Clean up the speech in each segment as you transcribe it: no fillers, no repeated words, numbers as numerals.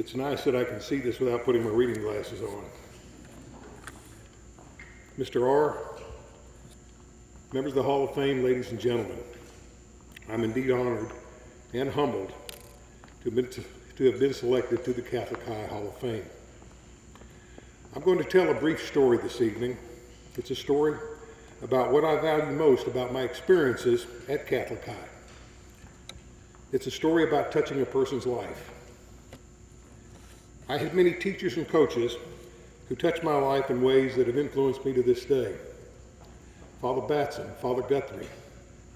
It's nice that I can see this without putting my reading glasses on. Mr. R., members of the Hall of Fame, ladies and gentlemen, I'm indeed honored and humbled to have been selected to the Catholic High Hall of Fame. I'm going to tell a brief story this evening. It's a story about what I value most about my experiences at Catholic High. It's a story about touching a person's life. I had many teachers and coaches who touched my life in ways that have influenced me to this day. Father Batson, Father Guthrie,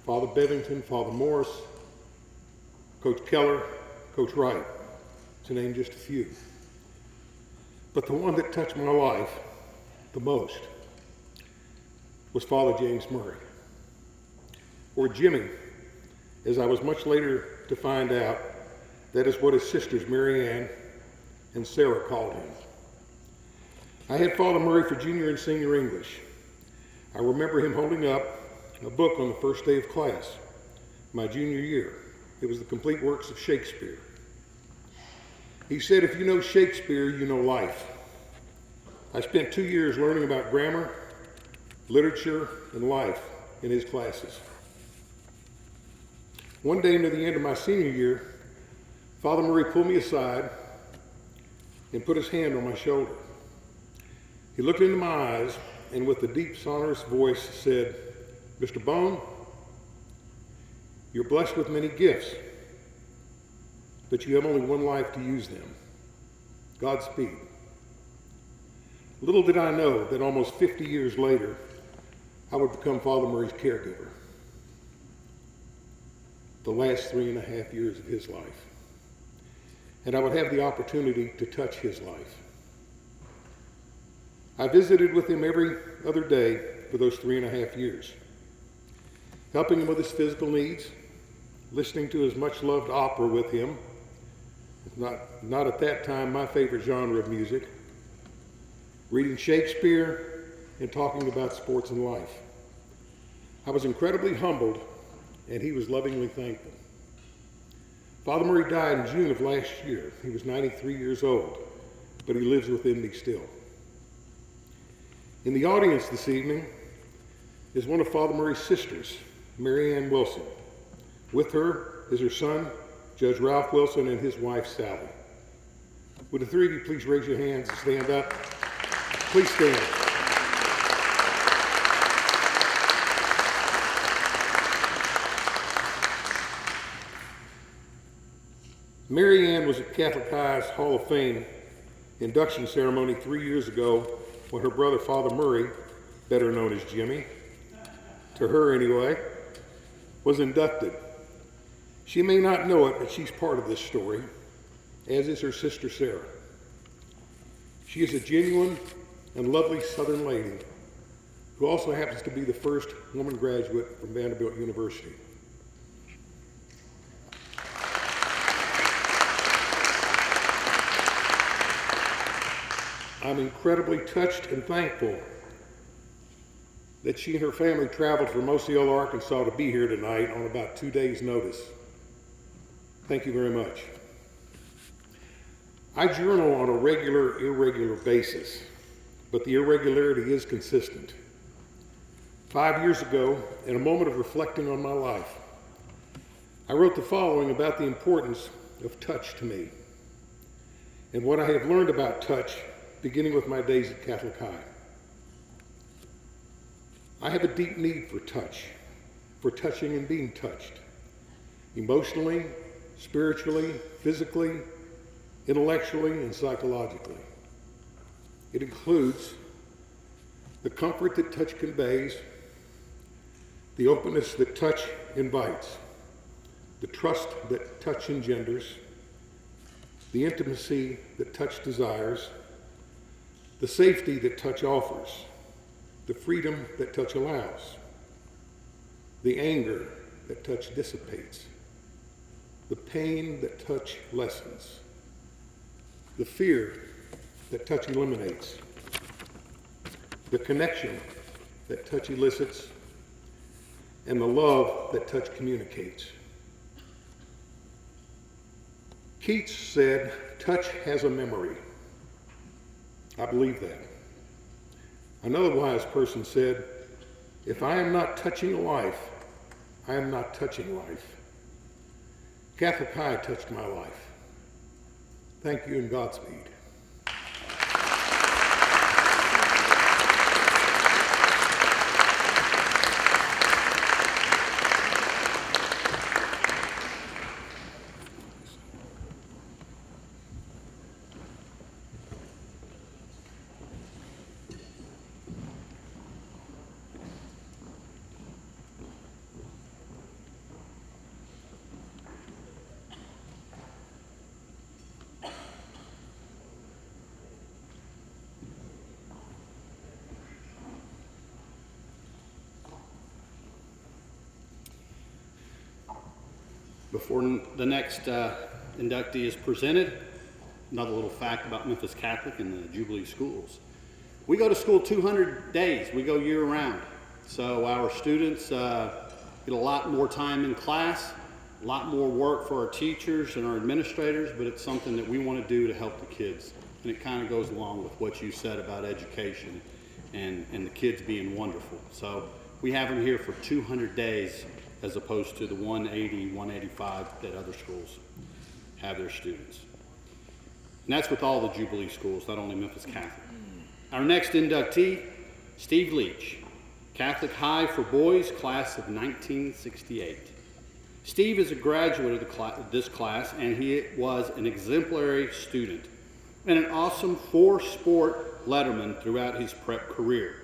Father Bevington, Father Morris, Coach Keller, Coach Wright, to name just a few. But the one that touched my life the most was Father James Murray, or Jimmy, as I was much later to find out. That is what his sisters Mary Ann and Sarah called him. I had Father Murray for junior and senior English. I remember him holding up a book on the first day of class, my junior year. It was the complete works of Shakespeare. He said, if you know Shakespeare, you know life. I spent 2 years learning about grammar, literature, and life in his classes. One day near the end of my senior year, Father Murray pulled me aside and put his hand on my shoulder. He looked into my eyes and with a deep, sonorous voice said, Mr. Bone, you're blessed with many gifts, but you have only one life to use them. Godspeed. Little did I know that almost 50 years later, I would become Father Murray's caregiver. The last 3.5 years of his life. And I would have the opportunity to touch his life. I visited with him every other day for those 3.5 years, helping him with his physical needs, listening to his much-loved opera with him, not at that time my favorite genre of music, reading Shakespeare, and talking about sports and life. I was incredibly humbled, and he was lovingly thankful. Father Murray died in June of last year. He was 93 years old, but he lives within me still. In the audience this evening is one of Father Murray's sisters, Mary Ann Wilson. With her is her son, Judge Ralph Wilson, and his wife, Sally. Would the three of you please raise your hands and stand up? Please stand. Mary Ann was at Catholic High's Hall of Fame induction ceremony 3 years ago when her brother, Father Murray, better known as Jimmy, to her anyway, was inducted. She may not know it, but she's part of this story, as is her sister Sarah. She is a genuine and lovely Southern lady who also happens to be the first woman graduate from Vanderbilt University. I'm incredibly touched and thankful that she and her family traveled from Osceola, Arkansas to be here tonight on about 2 days' notice. Thank you very much. I journal on a regular, irregular basis, but the irregularity is consistent. 5 years ago, in a moment of reflecting on my life, I wrote the following about the importance of touch to me and what I have learned about touch beginning with my days at Catholic High. I have a deep need for touch, for touching and being touched, emotionally, spiritually, physically, intellectually, and psychologically. It includes the comfort that touch conveys, the openness that touch invites, the trust that touch engenders, the intimacy that touch desires, the safety that touch offers, the freedom that touch allows, the anger that touch dissipates, the pain that touch lessens, the fear that touch eliminates, the connection that touch elicits, and the love that touch communicates. Keats said, touch has a memory. I believe that. Another wise person said, if I am not touching a life, I am not touching life. Catholic High touched my life. Thank you and Godspeed. Before the next inductee is presented, another little fact about Memphis Catholic and the Jubilee schools. We go to school 200 days. We go year round. So our students get a lot more time in class, a lot more work for our teachers and our administrators, but it's something that we want to do to help the kids. And it kind of goes along with what you said about education and the kids being wonderful. So we have them here for 200 days as opposed to the 180, 185 that other schools have their students. And that's with all the Jubilee schools, not only Memphis Catholic. Our next inductee, Steve Leach, Catholic High for Boys, class of 1968. Steve is a graduate of this class, and he was an exemplary student and an awesome four-sport letterman throughout his prep career.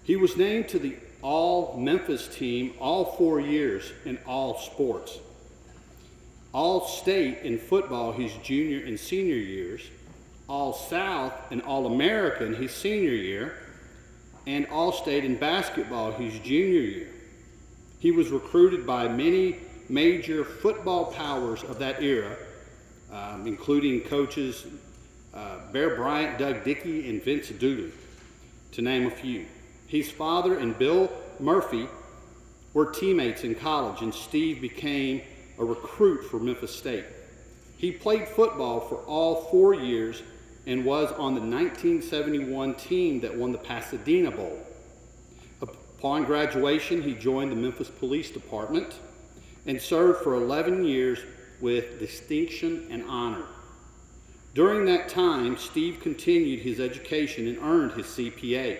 He was named to the All-Memphis team all 4 years in all sports. All-State in football his junior and senior years, All-South and All-American his senior year, and All-State in basketball his junior year. He was recruited by many major football powers of that era, including coaches Bear Bryant, Doug Dickey, and Vince Dooley, to name a few. His father and Bill Murphy were teammates in college, and Steve became a recruit for Memphis State. He played football for all 4 years and was on the 1971 team that won the Pasadena Bowl. Upon graduation, he joined the Memphis Police Department and served for 11 years with distinction and honor. During that time, Steve continued his education and earned his CPA.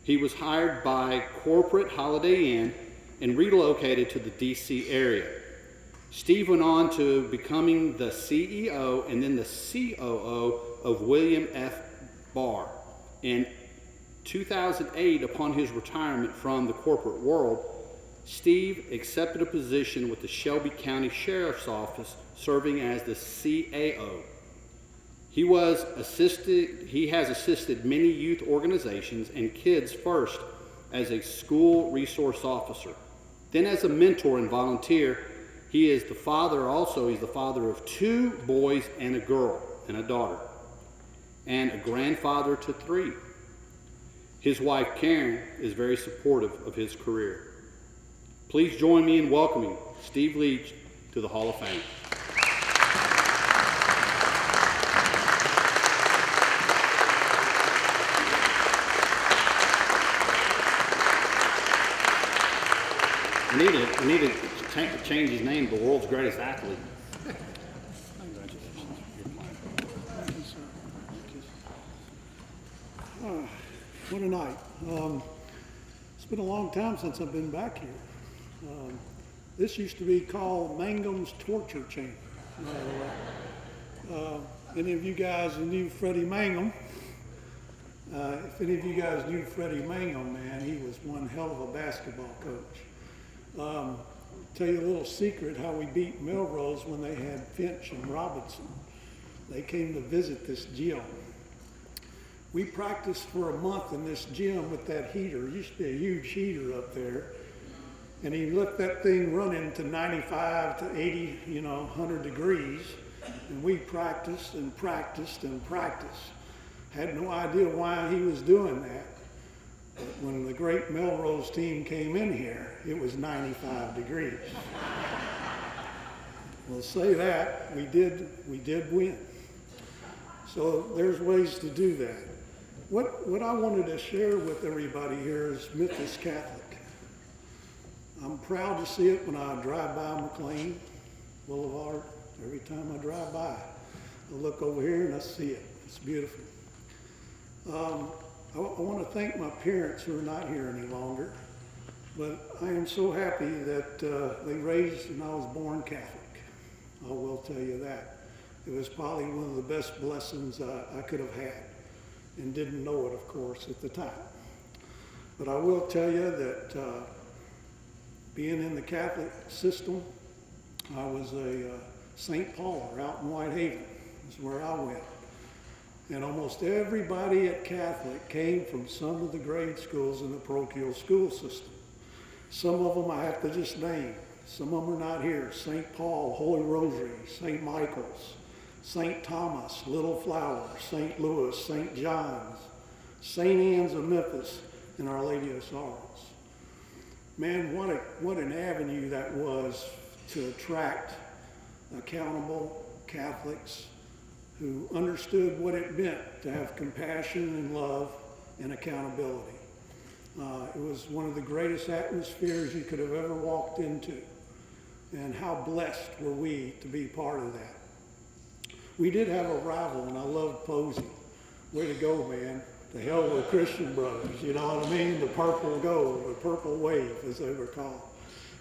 He was hired by corporate Holiday Inn and relocated to the DC area. Steve went on to becoming the CEO and then the COO of William F. Barr. In 2008, upon his retirement from the corporate world, Steve accepted a position with the Shelby County Sheriff's Office, serving as the CAO. He has assisted many youth organizations and Kids First as a school resource officer. Then as a mentor and volunteer, he's the father of 2 boys and a girl and a daughter, and a grandfather to 3. His wife, Karen, is very supportive of his career. Please join me in welcoming Steve Leach to the Hall of Fame. We need to change his name to the world's greatest athlete. What a night. It's been a long time since I've been back here. This used to be called Mangum's Torture Chamber. Any of you guys who knew Freddie Mangum, if any of you guys knew Freddie Mangum, man, he was one hell of a basketball coach. Tell you a little secret how we beat Melrose when they had Finch and Robinson. They came to visit this gym. We practiced for a month in this gym with that heater. It used to be a huge heater up there. And he left that thing running to 95 to 80, 100 degrees. And we practiced and practiced and practiced. Had no idea why he was doing that. But when the great Melrose team came in here, it was 95 degrees. We'll say that, we did win. So there's ways to do that. What I wanted to share with everybody here is Memphis Catholic. I'm proud to see it when I drive by McLean Boulevard. Every time I drive by, I look over here and I see it. It's beautiful. I want to thank my parents who are not here any longer, but I am so happy that they raised and I was born Catholic. I will tell you that. It was probably one of the best blessings I could have had, and didn't know it, of course, at the time. But I will tell you that being in the Catholic system, I was a St. Paul out in Whitehaven. That's where I went. And almost everybody at Catholic came from some of the grade schools in the parochial school system. Some of them I have to just name. Some of them are not here. St. Paul, Holy Rosary, St. Michael's, St. Thomas, Little Flower, St. Louis, St. John's, St. Anne's of Memphis, and Our Lady of Sorrows. Man, what an avenue that was to attract accountable Catholics who understood what it meant to have compassion and love and accountability. It was one of the greatest atmospheres you could have ever walked into. And how blessed were we to be part of that. We did have a rival, and I loved Posey. Way to go, man. To hell with Christian Brothers, you know what I mean? The Purple Gold, the Purple Wave, as they were called.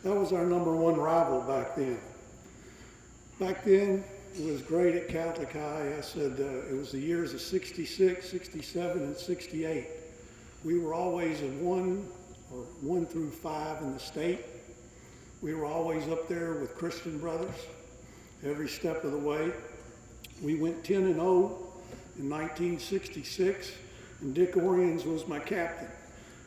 That was our number one rival back then. Back then, it was great at Catholic High. I said it was the years of 66, 67, and 68. We were always in 1 through 5 in the state. We were always up there with Christian Brothers every step of the way. We went 10-0 in 1966, and Dick Oriens was my captain,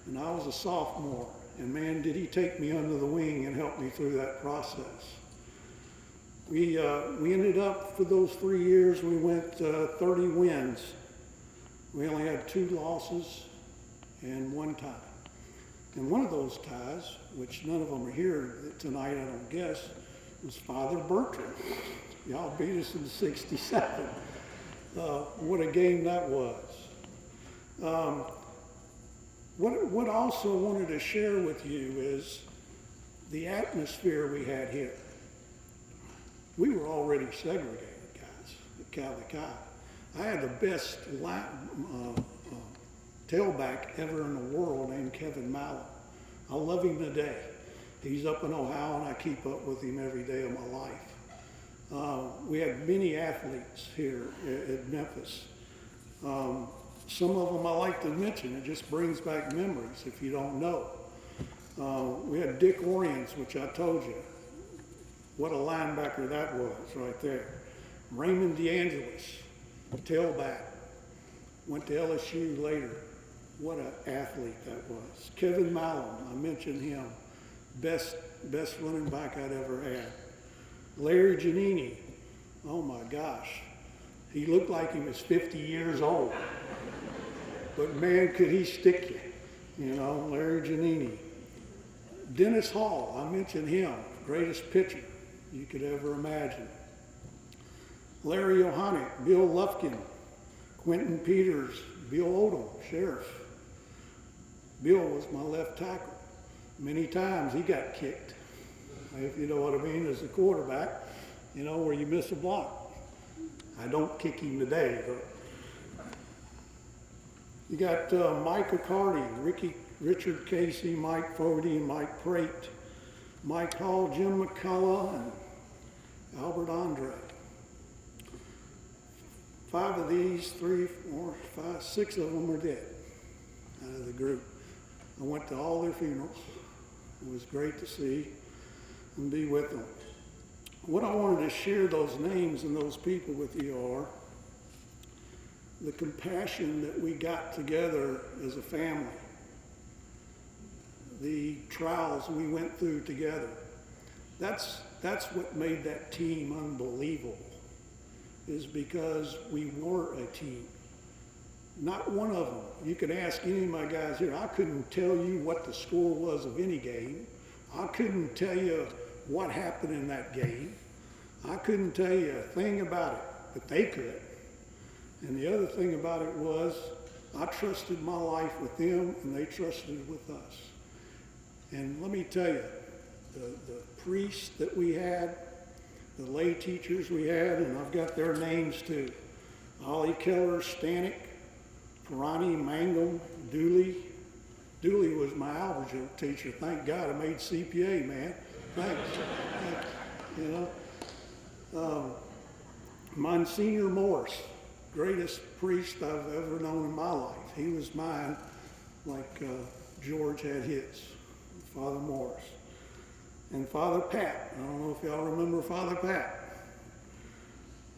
and I was a sophomore. And man, did he take me under the wing and help me through that process. We ended up, for those 3 years, we went 30 wins. We only had 2 losses and 1 tie. And one of those ties, which none of them are here tonight, I don't guess, was Father Bertrand. Y'all beat us in 67. What a game that was. What I also wanted to share with you is the atmosphere we had here. We were already segregated, guys, at Catholic High. I had the best tailback ever in the world named Kevin Mallow. I love him today. He's up in Ohio, and I keep up with him every day of my life. We had many athletes here at Memphis. Some of them I like to mention. It just brings back memories if you don't know. We had Dick Oriens, which I told you. What a linebacker that was right there. Raymond DeAngelis, tailback. Went to LSU later. What an athlete that was. Kevin Mallow, I mentioned him. Best running back I'd ever had. Larry Giannini, oh my gosh. He looked like he was 50 years old. But man, could he stick you. You know, Larry Giannini. Dennis Hall, I mentioned him. Greatest pitcher you could ever imagine. Larry Ohanic, Bill Lufkin, Quentin Peters, Bill Odom, sheriff. Bill was my left tackle. Many times he got kicked, if you know what I mean, as a quarterback, you know, where you miss a block. I don't kick him today, but you got Mike Accardi, Richard Casey, Mike Fody, Mike Prate, Mike Hall, Jim McCullough, and Albert Andre. 5 of these, 3, 4, 5, 6 of them are dead out of the group. I went to all their funerals. It was great to see and be with them. What I wanted to share those names and those people with you are the compassion that we got together as a family, the trials we went through together. That's what made that team unbelievable, is because we were a team. Not one of them. You could ask any of my guys here. I couldn't tell you what the score was of any game. I couldn't tell you what happened in that game. I couldn't tell you a thing about it, but they could. And And the other thing about it was I trusted my life with them and they trusted it with us. And let me tell you, the priests that we had, the lay teachers we had, and I've got their names too. Ollie Keller, Stanek, Pirani, Mangum, Dooley. Dooley was my algebra teacher. Thank God I made CPA, man. Thanks. You know, Monsignor Morse, greatest priest I've ever known in my life. He was mine, like George had his, Father Morse. And Father Pat. I don't know if y'all remember Father Pat.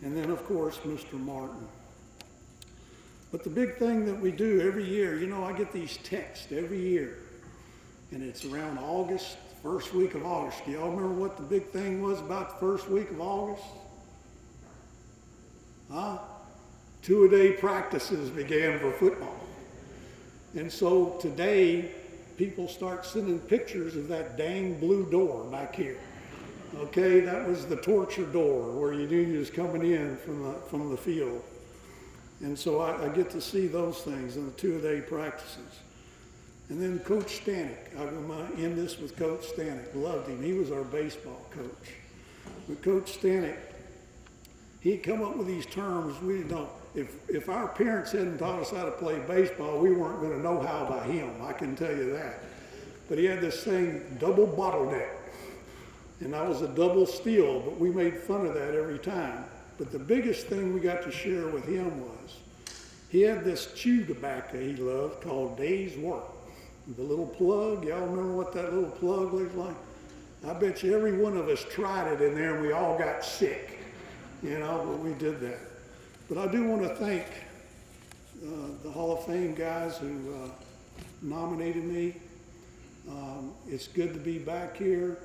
And then, of course, Mr. Martin. But the big thing that we do every year, you know, I get these texts every year. And it's around August, first week of August. Do y'all remember what the big thing was about the first week of August? Huh? 2-a-day practices began for football. And so today, people start sending pictures of that dang blue door back here. Okay, that was the torture door where you knew you was coming in from the field. And so I get to see those things in the 2-a-day practices. And then Coach Stanek, I'm going to end this with Coach Stanek. Loved him. He was our baseball coach. But Coach Stanek, he'd come up with these terms we don't. If our parents hadn't taught us how to play baseball, we weren't going to know how by him. I can tell you that. But he had this thing, double bottleneck. And that was a double steal, but we made fun of that every time. But the biggest thing we got to share with him was he had this chew tobacco he loved called Day's Work. The little plug, y'all remember what that little plug looks like? I bet you every one of us tried it in there and we all got sick, you know, but we did that. But I do want to thank the Hall of Fame guys who nominated me. It's good to be back here.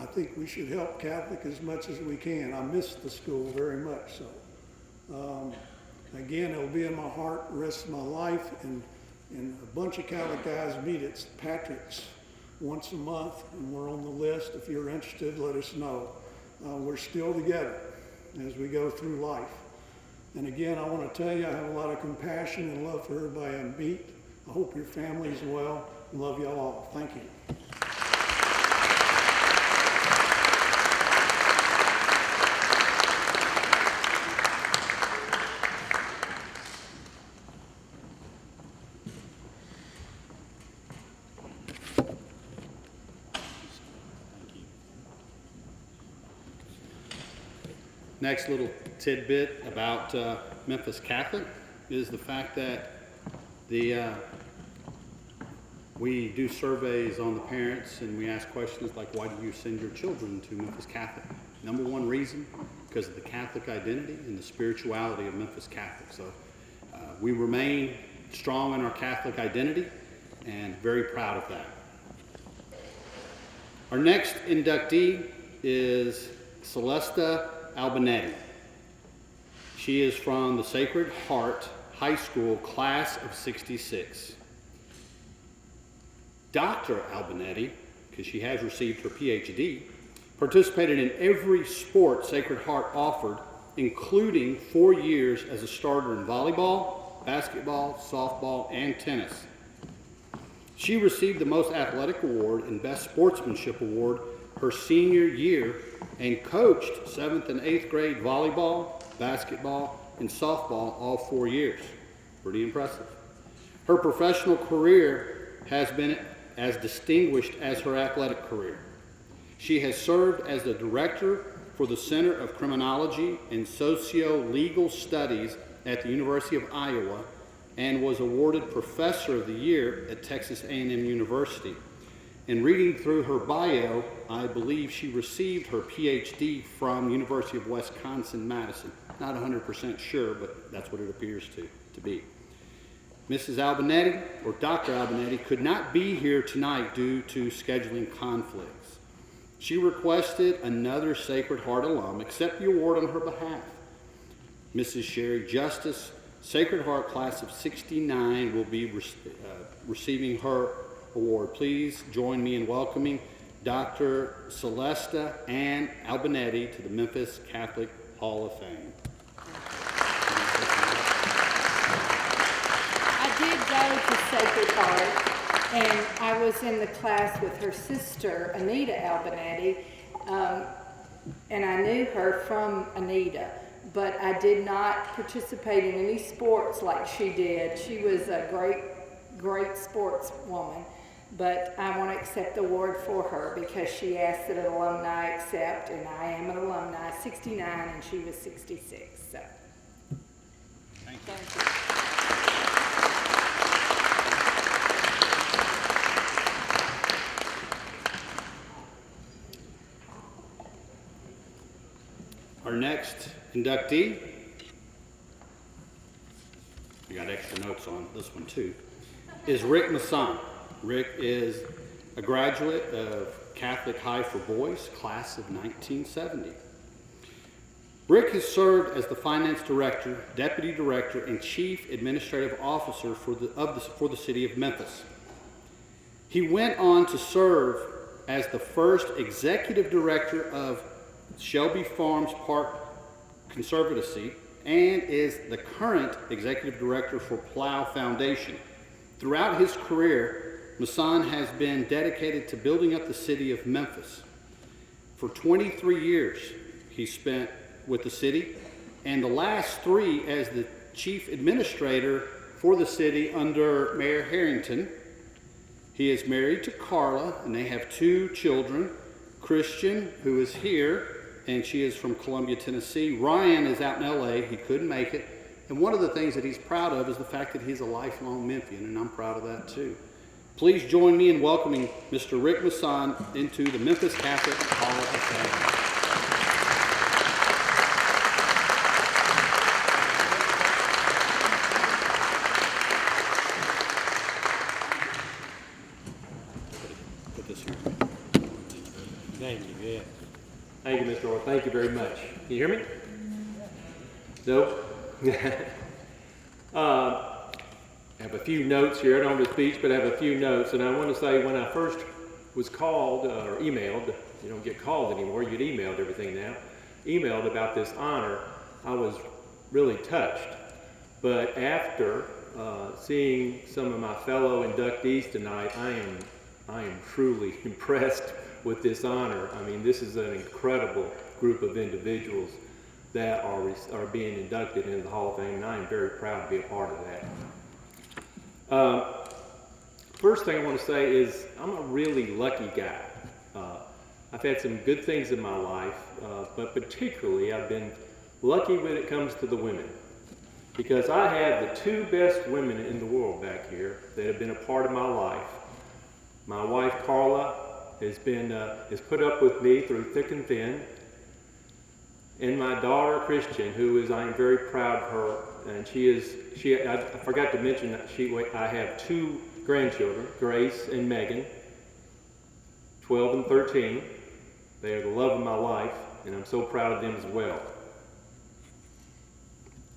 I think we should help Catholic as much as we can. I miss the school very much so. Again, it'll be in my heart the rest of my life, and a bunch of Catholic guys meet at Patrick's once a month, and we're on the list. If you're interested, let us know. We're still together as we go through life. And again, I want to tell you, I have a lot of compassion and love for everybody I meet. I hope your family's well. Love y'all all. Thank you. Next little tidbit about Memphis Catholic is the fact that we do surveys on the parents and we ask questions like, why do you send your children to Memphis Catholic? Number one reason, because of the Catholic identity and the spirituality of Memphis Catholic. So we remain strong in our Catholic identity and very proud of that. Our next inductee is Celesta Albinetti. She is from the Sacred Heart High School class of 66. Dr. Albinetti, because she has received her PhD, participated in every sport Sacred Heart offered, including 4 years as a starter in volleyball, basketball, softball, and tennis. She received the Most Athletic Award and Best Sportsmanship Award her senior year and coached 7th and 8th grade volleyball, basketball, and softball all 4 years. Pretty impressive. Her professional career has been as distinguished as her athletic career. She has served as the director for the Center of Criminology and Socio-Legal Studies at the University of Iowa and was awarded Professor of the Year at Texas A&M University. In reading through her bio, I believe she received her PhD from University of Wisconsin-Madison. Not 100% sure, but that's what it appears to be. Mrs. Albinetti, or Dr. Albinetti, could not be here tonight due to scheduling conflicts. She requested another Sacred Heart alum accept the award on her behalf. Mrs. Sherry Justice, Sacred Heart class of 69, will be receiving her award. Please join me in welcoming Dr. Celesta Ann Albinetti to the Memphis Catholic Hall of Fame. Sacred Heart, and I was in the class with her sister, Anita Albanetti, and I knew her from Anita, but I did not participate in any sports like she did. She was a great sportswoman, but I want to accept the award for her because she asked that an alumni accept, and I am an alumni, 69, and she was 66, so. Thank you. Our next inductee, I got extra notes on this one too, is Rick Masson. Rick is a graduate of Catholic High for Boys, class of 1970. Rick has served as the finance director, deputy director, and chief administrative officer for the city of Memphis. He went on to serve as the first executive director of Shelby Farms Park Conservancy and is the current executive director for Plow Foundation. Throughout his career, Masson has been dedicated to building up the city of Memphis. For 23 years, he spent with the city, and the last 3 as the chief administrator for the city under Mayor Harrington. He is married to Carla, and they have 2 children, Christian, who is here, and she is from Columbia, Tennessee. Ryan is out in LA, he couldn't make it. And one of the things that he's proud of is the fact that he's a lifelong Memphian, and I'm proud of that too. Please join me in welcoming Mr. Rick Masson into the Memphis Catholic Hall of Fame. Put this here. Thank you, yeah. Thank you, Mr. Orr. Thank you very much. Can you hear me? Nope. I have a few notes here. I don't have a speech, but I have a few notes. And I want to say when I first was called or emailed, you don't get called anymore, you'd emailed everything now, emailed about this honor, I was really touched. But after seeing some of my fellow inductees tonight, I am truly impressed with this honor. I mean, this is an incredible group of individuals that are being inducted into the Hall of Fame, and I am very proud to be a part of that. First thing I want to say is I'm a really lucky guy. I've had some good things in my life, but particularly I've been lucky when it comes to the women, because I have the 2 best women in the world back here that have been a part of my life. My wife Carla has put up with me through thick and thin, and my daughter Christian, who is, I am very proud of her, and I forgot to mention that I have 2 grandchildren, Grace and Megan, 12 and 13. They are the love of my life, and I'm so proud of them as well.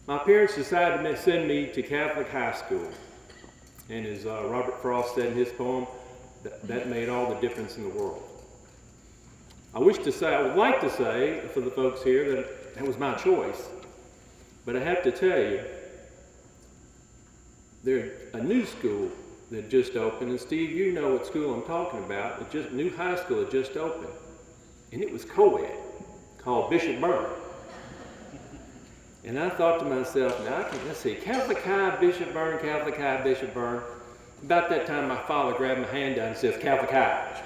My parents decided to send me to Catholic high school, and as Robert Frost said in his poem, that made all the difference in the world. I would like to say for the folks here that was my choice, but I have to tell you, there's a new school that just opened, and Steve, you know what school I'm talking about. New high school had just opened, and it was co-ed, called Bishop Byrne. And I thought to myself, let's see, Catholic High, Bishop Byrne, Catholic High, Bishop Byrne. About that time, my father grabbed my hand down and says, Catholic High.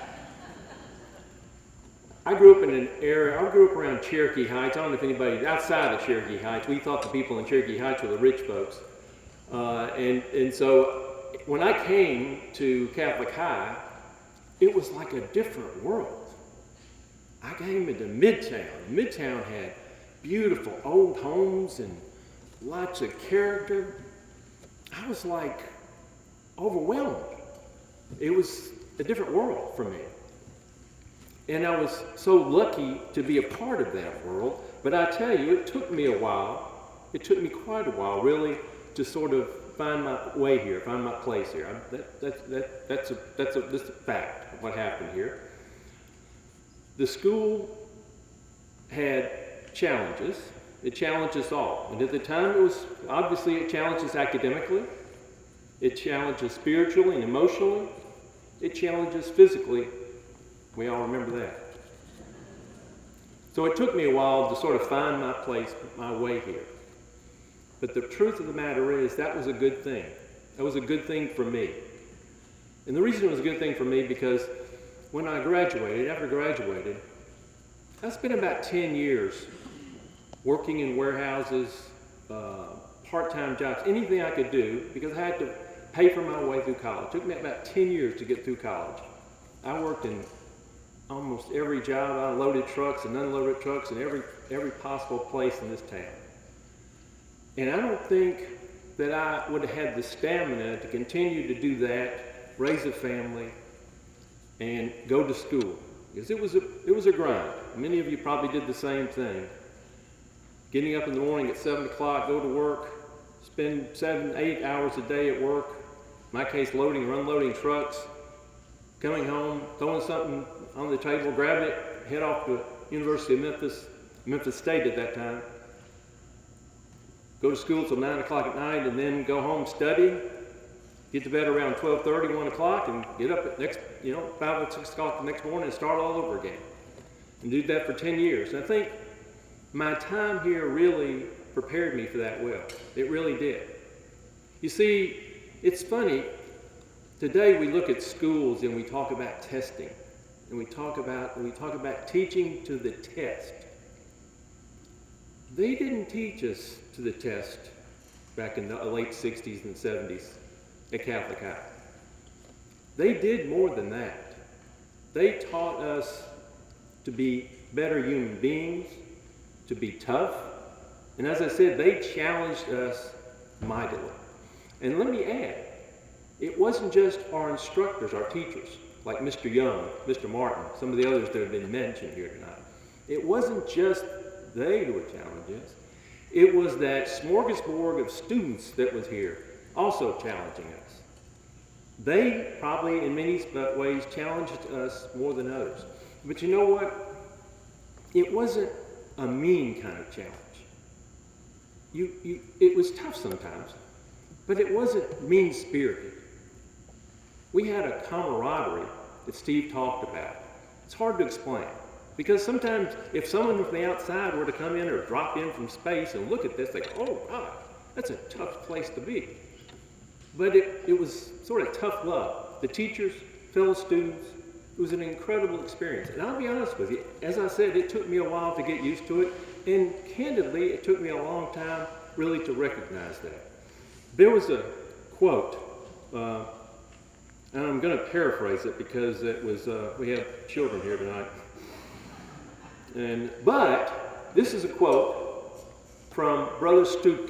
I grew up in an area, I grew up around Cherokee Heights. I don't know if anybody outside of Cherokee Heights, we thought the people in Cherokee Heights were the rich folks. And so when I came to Catholic High, it was like a different world. I came into Midtown. Midtown had beautiful old homes and lots of character. I was like overwhelmed. It was a different world for me. And I was so lucky to be a part of that world. But I tell you, it took me a while. It took me quite a while, really, to sort of find my way here, find my place here. That's a fact of what happened here. The school had challenges. It challenged us all. And at the time, it challenged us academically. It challenges spiritually and emotionally. It challenges physically. We all remember that. So it took me a while to sort of find my place, my way here. But the truth of the matter is that was a good thing. That was a good thing for me. And the reason it was a good thing for me because when I graduated, after I graduated, I spent about 10 years working in warehouses, part-time jobs, anything I could do because I had to pay for my way through college. It took me about 10 years to get through college. I worked in almost every job. I loaded trucks and unloaded trucks in every possible place in this town. And I don't think that I would have had the stamina to continue to do that, raise a family, and go to school. Because it was a grind. Many of you probably did the same thing. Getting up in the morning at 7 o'clock, go to work, spend 7, 8 hours a day at work. In my case, loading or unloading trucks, coming home, throwing something on the table, grab it, head off to University of Memphis State at that time. Go to school till 9 o'clock at night and then go home, study, get to bed around 12:30, 1 o'clock, and get up at 5 or 6 o'clock the next morning and start all over again. And do that for 10 years. And I think my time here really prepared me for that well. It really did. You see, it's funny. Today we look at schools and we talk about testing. And we talk about teaching to the test. They didn't teach us to the test back in the late 60s and 70s at Catholic High. They did more than that. They taught us to be better human beings, to be tough. And as I said, they challenged us mightily. And let me add, it wasn't just our instructors, our teachers, like Mr. Young, Mr. Martin, some of the others that have been mentioned here tonight. It wasn't just they who were challenging us. It was that smorgasbord of students that was here also challenging us. They probably, in many ways, challenged us more than others. But you know what? It wasn't a mean kind of challenge. It was tough sometimes, but it wasn't mean-spirited. We had a camaraderie that Steve talked about. It's hard to explain because sometimes if someone from the outside were to come in or drop in from space and look at this, they go, oh God, that's a tough place to be. But it was sort of tough love. The teachers, fellow students, it was an incredible experience. And I'll be honest with you, as I said, it took me a while to get used to it. And candidly, it took me a long time really to recognize that. There was a quote, and I'm going to paraphrase it because it was, we have children here tonight. But this is a quote from Brother Stutka.